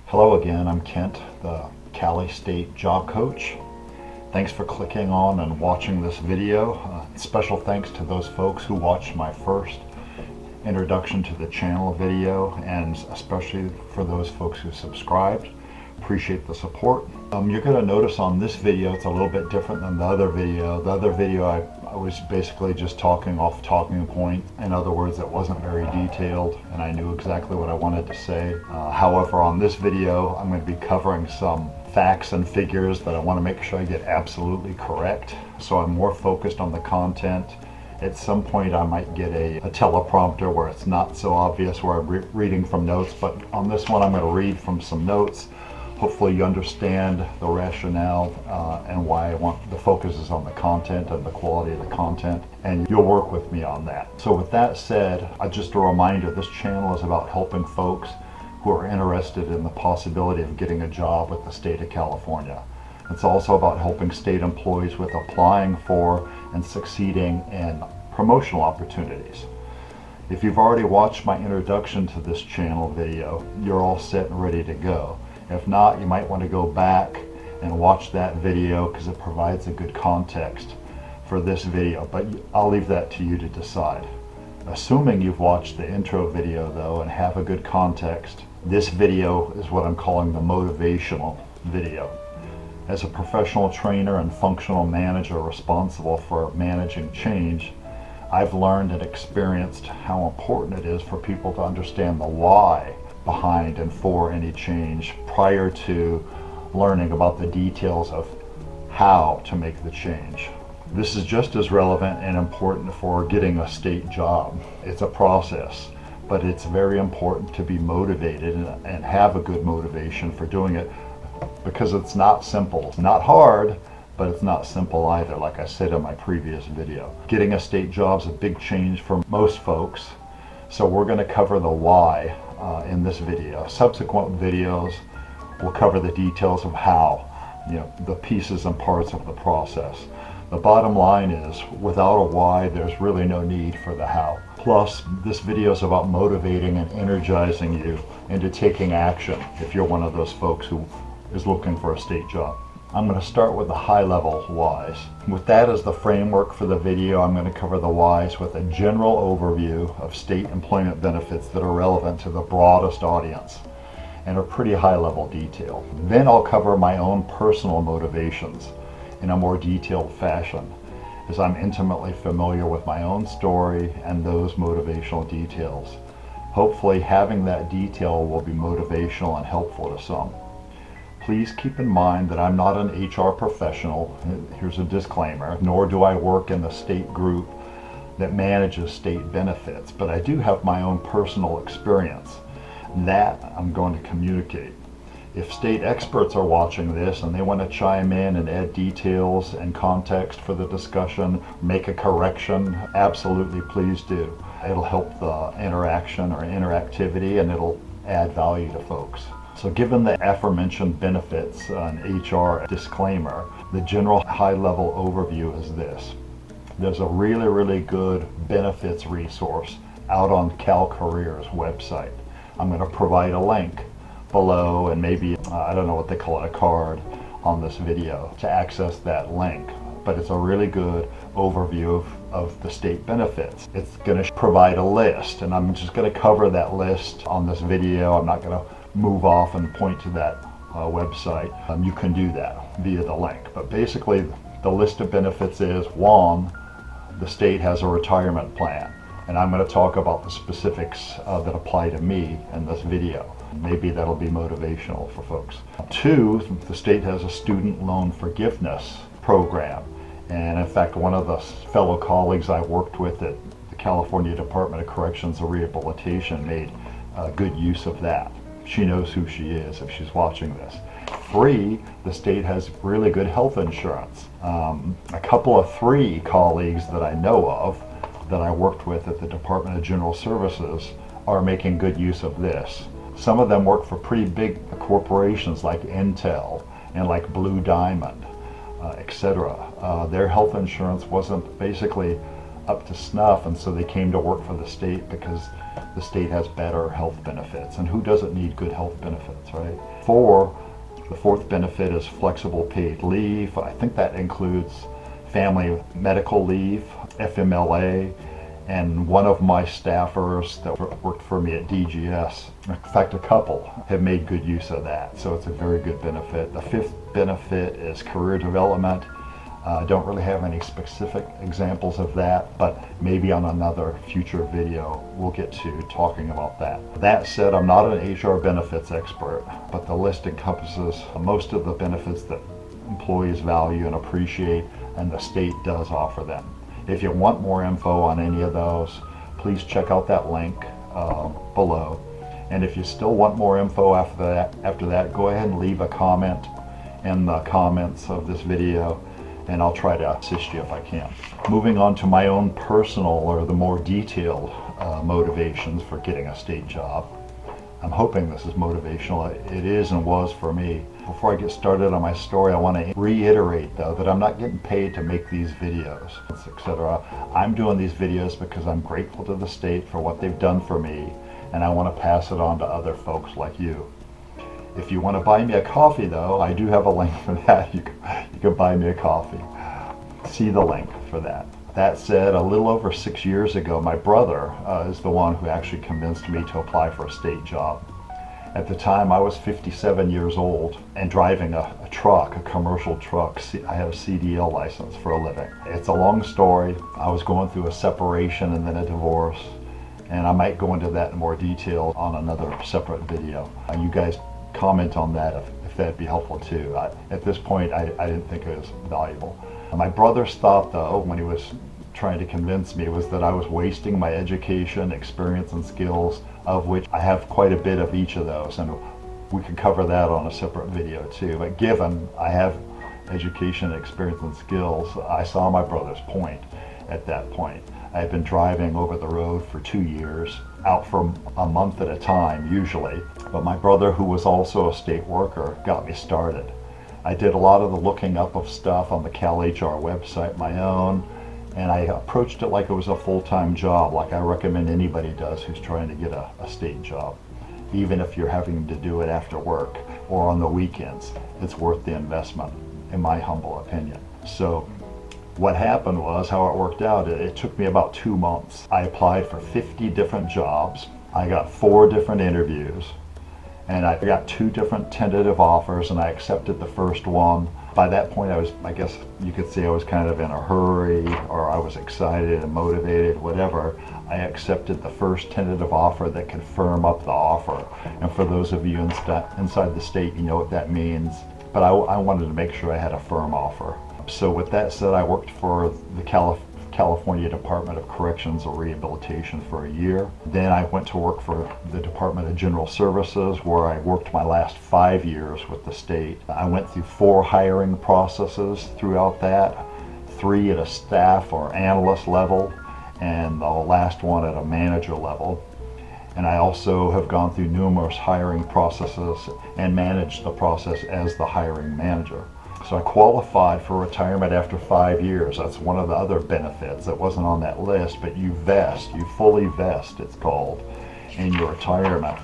Hello again, I'm Kent, the Cali State Job Coach. Thanks for clicking on and watching this video. Special thanks to those folks who watched my first introduction to the channel video, and especially for those folks who subscribed. Appreciate the support. You're going to notice on this video it's a little bit different than the other video. The other video I was basically just talking off talking point. In other words, it wasn't very detailed and I knew exactly what I wanted to say. However, on this video I'm going to be covering some facts and figures that I want to make sure I get absolutely correct. So I'm more focused on the content. At some point I might get a teleprompter where it's not so obvious where I'm reading from notes, but on this one I'm going to read from some notes. Hopefully you understand the rationale and why I want the focus is on the content and the quality of the content, and you'll work with me on that. So with that said, just a reminder, this channel is about helping folks who are interested in the possibility of getting a job with the state of California. It's also about helping state employees with applying for and succeeding in promotional opportunities. If you've already watched my introduction to this channel video, you're all set and ready to go. If not, you might want to go back and watch that video because it provides a good context for this video, but I'll leave that to you to decide. Assuming you've watched the intro video though and have a good context, this video is what I'm calling the motivational video. As a professional trainer and functional manager responsible for managing change, I've learned and experienced how important it is for people to understand the why behind and for any change prior to learning about the details of how to make the change. This is just as relevant and important for getting a state job. It's a process, but it's very important to be motivated and have a good motivation for doing it, because it's not simple. It's not hard, but it's not simple either, like I said in my previous video. Getting a state job is a big change for most folks, so we're going to cover the why in this video. Subsequent videos will cover the details of how, the pieces and parts of the process. The bottom line is, without a why, there's really no need for the how. Plus, this video is about motivating and energizing you into taking action if you're one of those folks who is looking for a state job. I'm going to start with the high-level whys. With that as the framework for the video, I'm going to cover the whys with a general overview of state employment benefits that are relevant to the broadest audience and a pretty high-level detail. Then I'll cover my own personal motivations in a more detailed fashion, as I'm intimately familiar with my own story and those motivational details. Hopefully having that detail will be motivational and helpful to some. Please keep in mind that I'm not an HR professional, here's a disclaimer, nor do I work in the state group that manages state benefits, but I do have my own personal experience. That I'm going to communicate. If state experts are watching this and they want to chime in and add details and context for the discussion, make a correction, absolutely please do. It'll help the interaction or interactivity, and it'll add value to folks. So given the aforementioned benefits and HR disclaimer, the general high-level overview is this. There's a really good benefits resource out on CalCareers website. I'm going to provide a link below, and maybe, I don't know what they call it, a card on this video to access that link. But it's a really good overview of the state benefits. It's going to provide a list, and I'm just going to cover that list on this video. I'm not going to move off and point to that website. You can do that via the link. But basically, the list of benefits is, one, the state has a retirement plan. And I'm going to talk about the specifics that apply to me in this video. Maybe that'll be motivational for folks. Two, the state has a student loan forgiveness program. And in fact, one of the fellow colleagues I worked with at the California Department of Corrections and Rehabilitation made good use of that. She knows who she is if she's watching this. Three, the state has really good health insurance. A couple of three colleagues that I know of that I worked with at the Department of General Services are making good use of this. Some of them work for pretty big corporations like Intel and like Blue Diamond, etc. Their health insurance wasn't basically up to snuff, and so they came to work for the state because the state has better health benefits. And who doesn't need good health benefits, right? 4, the 4th benefit is flexible paid leave. I think that includes family medical leave, FMLA, and one of my staffers that worked for me at DGS, in fact a couple, have made good use of that. So it's a very good benefit. The 5th benefit is career development. I don't really have any specific examples of that, but maybe on another future video we'll get to talking about that. That said, I'm not an HR benefits expert, but the list encompasses most of the benefits that employees value and appreciate, and the state does offer them. If you want more info on any of those, please check out that link below. And if you still want more info after that, go ahead and leave a comment in the comments of this video, and I'll try to assist you if I can. Moving on to my own personal, or the more detailed motivations for getting a state job. I'm hoping this is motivational. It is and was for me. Before I get started on my story, I want to reiterate though that I'm not getting paid to make these videos, etc. I'm doing these videos because I'm grateful to the state for what they've done for me, and I want to pass it on to other folks like you. If you want to buy me a coffee though, I do have a link for that. You can buy me a coffee. See the link for that. That said, a little over 6 years ago, my brother is the one who actually convinced me to apply for a state job. At the time, I was 57 years old and driving a truck, a commercial truck. I had a CDL license for a living. It's a long story. I was going through a separation and then a divorce, and I might go into that in more detail on another separate video. You guys comment on that if that'd be helpful too. At this point, I didn't think it was valuable. My brother's thought though, when he was trying to convince me, was that I was wasting my education, experience, and skills, of which I have quite a bit of each of those, and we could cover that on a separate video too. But given I have education, experience, and skills, I saw my brother's point at that point. I had been driving over the road for 2 years, out for a month at a time usually, but my brother, who was also a state worker, got me started. I did a lot of the looking up of stuff on the Cal HR website, my own, and I approached it like it was a full-time job, like I recommend anybody does who's trying to get a state job. Even if you're having to do it after work or on the weekends, it's worth the investment, in my humble opinion. So what happened was, how it worked out, it took me about 2 months. I applied for 50 different jobs. I got 4 different interviews, and I got 2 different tentative offers, and I accepted the first one. By that point, I guess you could say I was kind of in a hurry, or I was excited and motivated, whatever. I accepted the first tentative offer that could firm up the offer. And for those of you inside the state, you know what that means. But I wanted to make sure I had a firm offer. So with that said, I worked for the California Department of Corrections and Rehabilitation for a year. Then I went to work for the Department of General Services, where I worked my last 5 years with the state. I went through 4 hiring processes throughout that, 3 at a staff or analyst level, and the last one at a manager level. And I also have gone through numerous hiring processes and managed the process as the hiring manager. So I qualified for retirement after 5 years. That's one of the other benefits that wasn't on that list, but you fully vest, it's called, in your retirement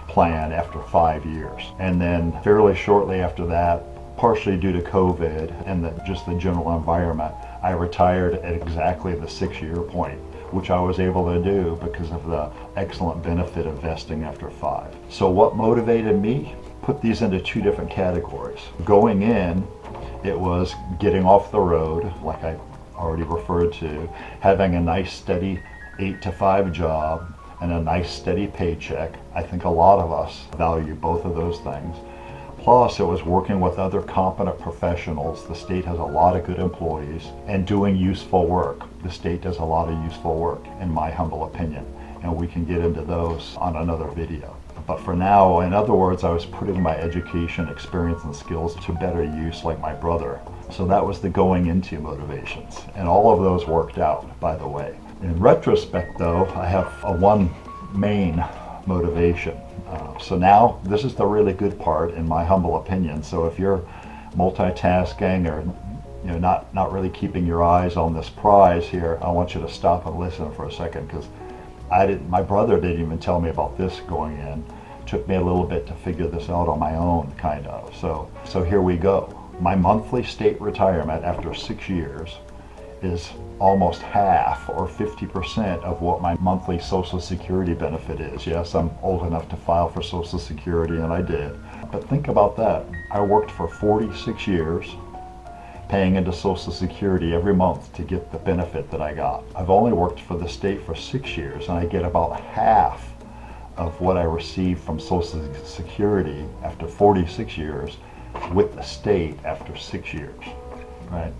plan after 5 years. And then fairly shortly after that, partially due to COVID and just the general environment, I retired at exactly the 6-year point, which I was able to do because of the excellent benefit of vesting after 5. So what motivated me? Put these into 2 different categories. Going in, it was getting off the road, like I already referred to, having a nice steady 8 to 5 job and a nice steady paycheck. I think a lot of us value both of those things. Plus, it was working with other competent professionals. The state has a lot of good employees, and doing useful work. The state does a lot of useful work, in my humble opinion, and we can get into those on another video. But for now, in other words, I was putting my education, experience, and skills to better use, like my brother. So that was the going into motivations. And all of those worked out, by the way. In retrospect, though, I have one main motivation. So now, this is the really good part, in my humble opinion. So if you're multitasking or not really keeping your eyes on this prize here, I want you to stop and listen for a second, because My brother didn't even tell me about this going in. Took me a little bit to figure this out on my own, kind of. So here we go. My monthly state retirement after 6 years is almost half, or 50%, of what my monthly Social Security benefit is. Yes, I'm old enough to file for Social Security, and I did. But think about that. I worked for 46 years, paying into Social Security every month to get the benefit that I got. I've only worked for the state for 6 years, and I get about half of what I received from Social Security after 46 years with the state after 6 years, right?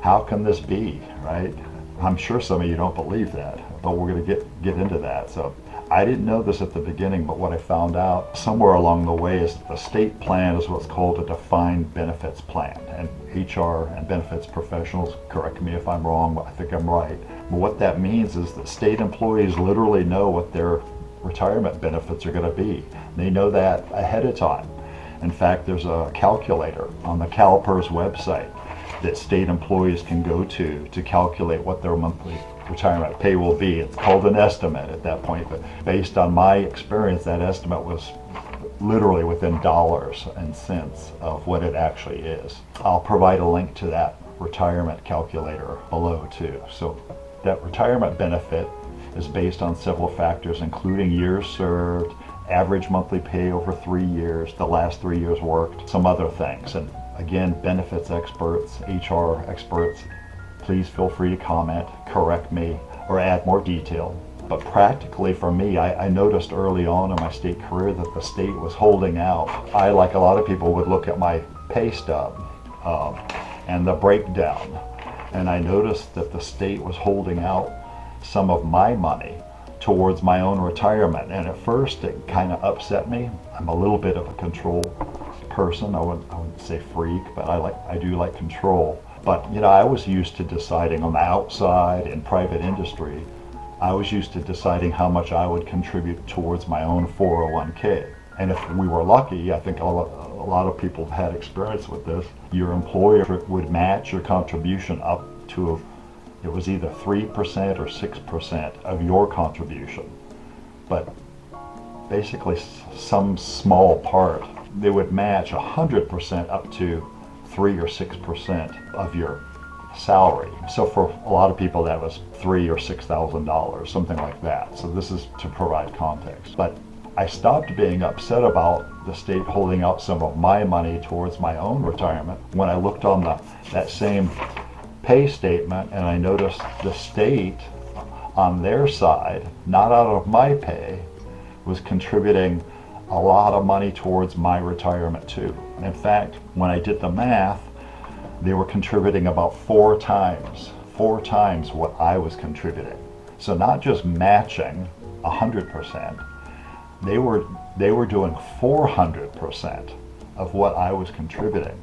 How can this be, right? I'm sure some of you don't believe that, but we're going to get into that. So I didn't know this at the beginning, but what I found out somewhere along the way is that the state plan is what's called a defined benefits plan. And HR and benefits professionals, correct me if I'm wrong, but I think I'm right. But what that means is that state employees literally know what their retirement benefits are going to be. They know that ahead of time. In fact, there's a calculator on the CalPERS website that state employees can go to calculate what their monthly retirement pay will be. It's called an estimate at that point, but based on my experience, that estimate was literally within dollars and cents of what it actually is. I'll provide a link to that retirement calculator below too. So that retirement benefit is based on several factors, including years served, average monthly pay over 3 years, the last 3 years worked, some other things. And again, benefits experts, HR experts, please feel free to comment, correct me, or add more detail. But practically for me, I noticed early on in my state career that the state was holding out. I, like a lot of people, would look at my pay stub and the breakdown, and I noticed that the state was holding out some of my money towards my own retirement. And at first it kind of upset me. I'm a little bit of a control person. I wouldn't say freak, but I do like control. But you know, I was used to deciding on the outside in private industry. I was used to deciding how much I would contribute towards my own 401k. And if we were lucky, I think a lot of people have had experience with this, your employer would match your contribution up to it was either 3% or 6% of your contribution. But basically some small part, they would match 100% up to 3 or 6% of your salary. So for a lot of people that was $3,000 or $6,000, something like that. So this is to provide context. But I stopped being upset about the state holding out some of my money towards my own retirement when I looked on that same pay statement, and I noticed the state on their side, not out of my pay, was contributing a lot of money towards my retirement too. In fact, when I did the math, they were contributing about 4 times what I was contributing. So not just matching 100%, they were doing 400% of what I was contributing.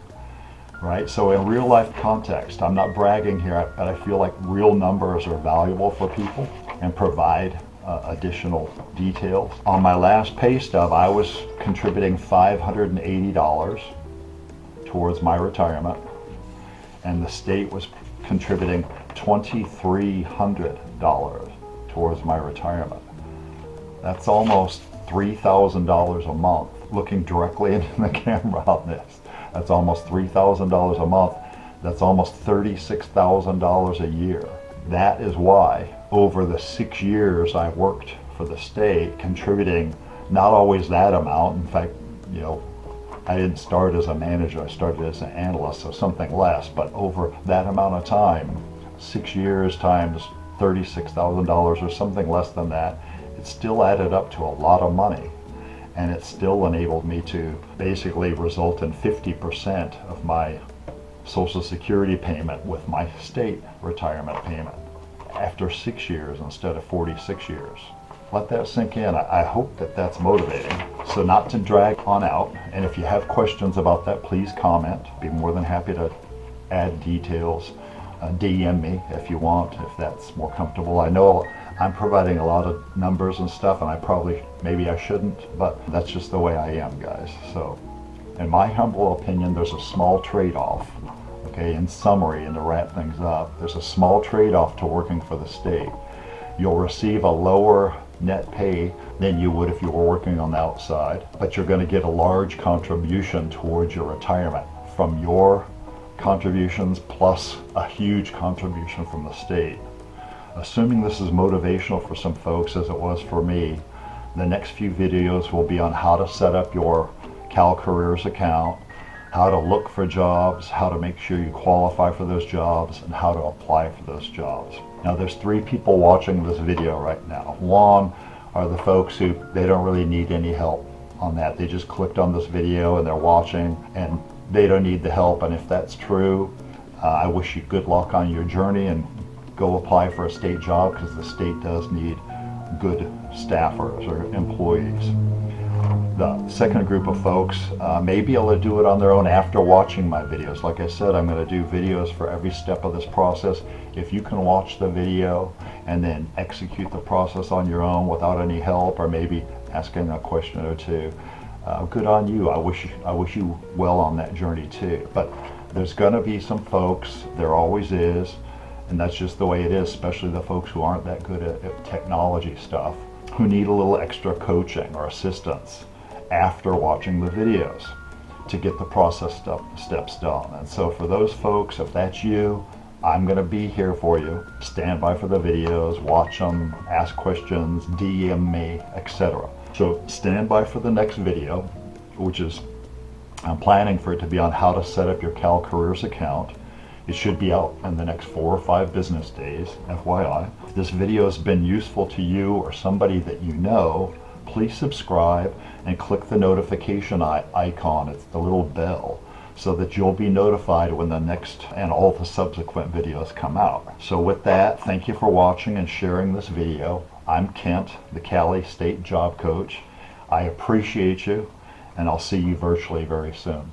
Right? So in real life context, I'm not bragging here, but I feel like real numbers are valuable for people and provide additional details. On my last pay stub, I was contributing $580 towards my retirement, and the state was contributing $2,300 towards my retirement. That's almost $3,000 a month. Looking directly into the camera on this, that's almost $3,000 a month. That's almost $36,000 a year. That is why over the 6 years I worked for the state, contributing not always that amount. In fact, you know, I didn't start as a manager, I started as an analyst, so something less, but over that amount of time, 6 years times $36,000 or something less than that, it still added up to a lot of money. And it still enabled me to basically result in 50% of my Social Security payment with my state retirement payment after 6 years instead of 46 years. Let that sink in. I hope that that's motivating. So not to drag on out, and if you have questions about that, please comment. Be more than happy to add details. DM me if you want, if that's more comfortable. I know I'm providing a lot of numbers and stuff, and maybe I shouldn't, but that's just the way I am, guys. So in my humble opinion, there's a small trade-off. Okay, in summary, and to wrap things up, there's a small trade-off to working for the state. You'll receive a lower net pay than you would if you were working on the outside, but you're going to get a large contribution towards your retirement from your contributions plus a huge contribution from the state. Assuming this is motivational for some folks as it was for me, the next few videos will be on how to set up your Cal Careers account, how to look for jobs, how to make sure you qualify for those jobs, and how to apply for those jobs. Now there's 3 people watching this video right now. One are the folks who they don't really need any help on that. They just clicked on this video and they're watching and they don't need the help. And if that's true, I wish you good luck on your journey and go apply for a state job, because the state does need good staffers or employees. The second group of folks may be able to do it on their own after watching my videos. Like I said, I'm going to do videos for every step of this process. If you can watch the video and then execute the process on your own without any help, or maybe asking a question or two, good on you. I wish you well on that journey too. But there's going to be some folks, there always is, and that's just the way it is, especially the folks who aren't that good at technology stuff, who need a little extra coaching or assistance after watching the videos to get the process steps done. And so for those folks, if that's you, I'm going to be here for you. Stand by for the videos, watch them, ask questions, DM me, etc. So stand by for the next video, which is, I'm planning for it to be on how to set up your Cal Careers account. It should be out in the next 4 or 5 business days, FYI. If this video has been useful to you or somebody that you know, please subscribe and click the notification icon. It's the little bell, so that you'll be notified when the next and all the subsequent videos come out. So with that, thank you for watching and sharing this video. I'm Kent, the Cali State Job Coach. I appreciate you, and I'll see you virtually very soon.